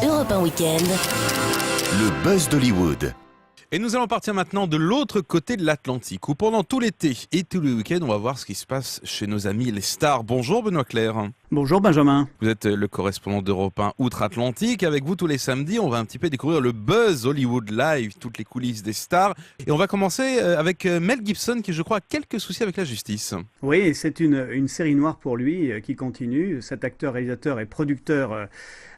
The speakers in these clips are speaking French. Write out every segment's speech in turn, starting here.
Europe 1 Week-end. Le buzz d'Hollywood. Et nous allons partir maintenant de l'autre côté de l'Atlantique, où pendant tout l'été et tous les week-ends, on va voir ce qui se passe chez nos amis les stars. Bonjour Benoît Clair. Bonjour Benjamin. Vous êtes le correspondant d'Europe 1 outre-Atlantique. Avec vous tous les samedis, on va un petit peu découvrir le buzz Hollywood Live, toutes les coulisses des stars. Et on va commencer avec Mel Gibson, qui je crois a quelques soucis avec la justice. Oui, c'est une série noire pour lui qui continue. Cet acteur, réalisateur et producteur,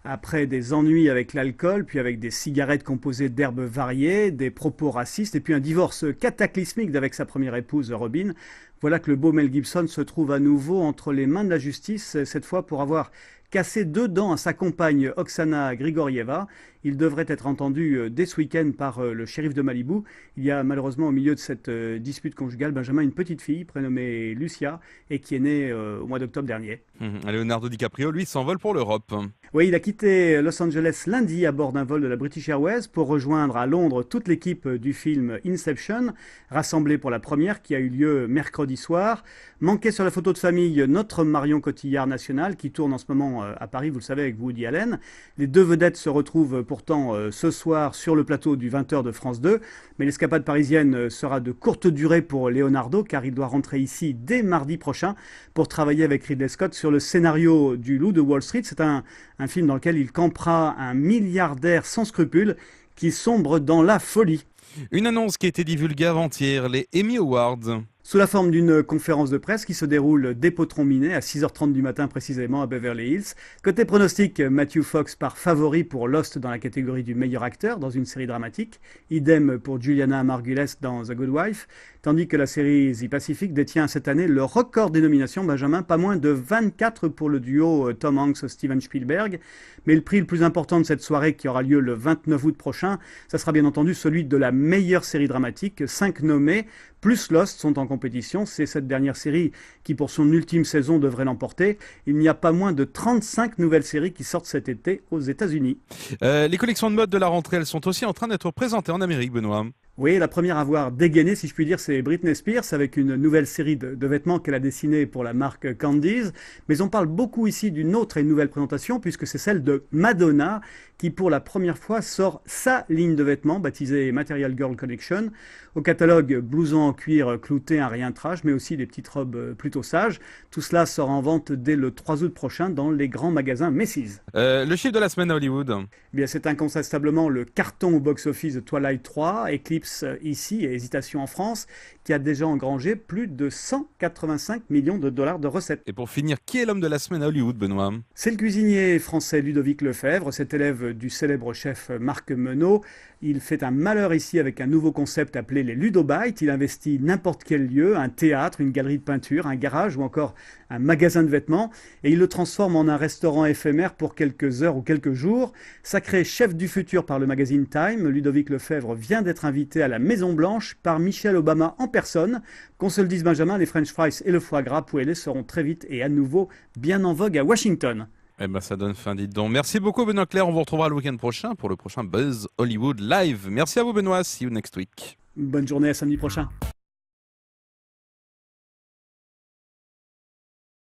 après des ennuis avec l'alcool, puis avec des cigarettes composées d'herbes variées, des propos racistes, et puis un divorce cataclysmique avec sa première épouse Robin, voilà que le beau Mel Gibson se trouve à nouveau entre les mains de la justice, cette fois pour avoir cassé 2 dents à sa compagne Oksana Grigorieva. Il devrait être entendu dès ce week-end par le shérif de Malibu. Il y a malheureusement au milieu de cette dispute conjugale, Benjamin, une petite fille prénommée Lucia et qui est née au mois d'octobre dernier. Leonardo DiCaprio, lui, s'envole pour l'Europe. Oui, il a quitté Los Angeles lundi à bord d'un vol de la British Airways pour rejoindre à Londres toute l'équipe du film Inception, rassemblée pour la première qui a eu lieu mercredi soir. Manqué sur la photo de famille notre Marion Cotillard nationale qui tourne en ce moment à Paris, vous le savez, avec Woody Allen. Les deux vedettes se retrouvent pourtant ce soir sur le plateau du 20h de France 2, mais l'escapade parisienne sera de courte durée pour Leonardo car il doit rentrer ici dès mardi prochain pour travailler avec Ridley Scott sur le scénario du Loup de Wall Street. C'est un film dans lequel il campera un milliardaire sans scrupules qui sombre dans la folie. Une annonce qui a été divulguée avant-hier, les Emmy Awards. Sous la forme d'une conférence de presse qui se déroule dès Potron-Minet à 6h30 du matin précisément à Beverly Hills. Côté pronostic, Matthew Fox part favori pour Lost dans la catégorie du meilleur acteur dans une série dramatique. Idem pour Juliana Margulies dans The Good Wife. Tandis que la série The Pacific détient cette année le record des nominations, Benjamin, pas moins de 24 pour le duo Tom Hanks-Steven Spielberg. Mais le prix le plus important de cette soirée qui aura lieu le 29 août prochain, ça sera bien entendu celui de la meilleure série dramatique. 5 nommés, plus Lost sont en compétition. C'est cette dernière série qui, pour son ultime saison, devrait l'emporter. Il n'y a pas moins de 35 nouvelles séries qui sortent cet été aux États-Unis. Les collections de mode de la rentrée, elles sont aussi en train d'être présentées en Amérique, Benoît. Oui, la première à avoir dégainé, si je puis dire, c'est Britney Spears avec une nouvelle série de vêtements qu'elle a dessinée pour la marque Candies. Mais on parle beaucoup ici d'une autre et nouvelle présentation puisque c'est celle de Madonna qui pour la première fois sort sa ligne de vêtements baptisée Material Girl Collection. Au catalogue, blouson en cuir clouté, un rien trash, mais aussi des petites robes plutôt sages. Tout cela sort en vente dès le 3 août prochain dans les grands magasins Macy's. Le chiffre de la semaine à Hollywood. Eh bien, c'est incontestablement le carton au box-office de Twilight 3, Eclipse ici et Hésitation en France, qui a déjà engrangé plus de 185 millions de dollars de recettes. Et pour finir, qui est l'homme de la semaine à Hollywood, Benoît? C'est le cuisinier français Ludovic Lefebvre, cet élève du célèbre chef Marc Menot. Il fait un malheur ici avec un nouveau concept appelé les Ludobites. Il investit n'importe quel lieu, un théâtre, une galerie de peinture, un garage ou encore un magasin de vêtements et il le transforme en un restaurant éphémère pour quelques heures ou quelques jours. Sacré chef du futur par le magazine Time, Ludovic Lefebvre vient d'être invité à la Maison Blanche par Michelle Obama en personne. Qu'on se le dise Benjamin, les French fries et le foie gras poêlé seront très vite et à nouveau bien en vogue à Washington. Eh ben ça donne fin, dites donc. Merci beaucoup Benoît Clair, on vous retrouvera le week-end prochain pour le prochain Buzz Hollywood Live. Merci à vous Benoît, see you next week. Bonne journée, à samedi prochain.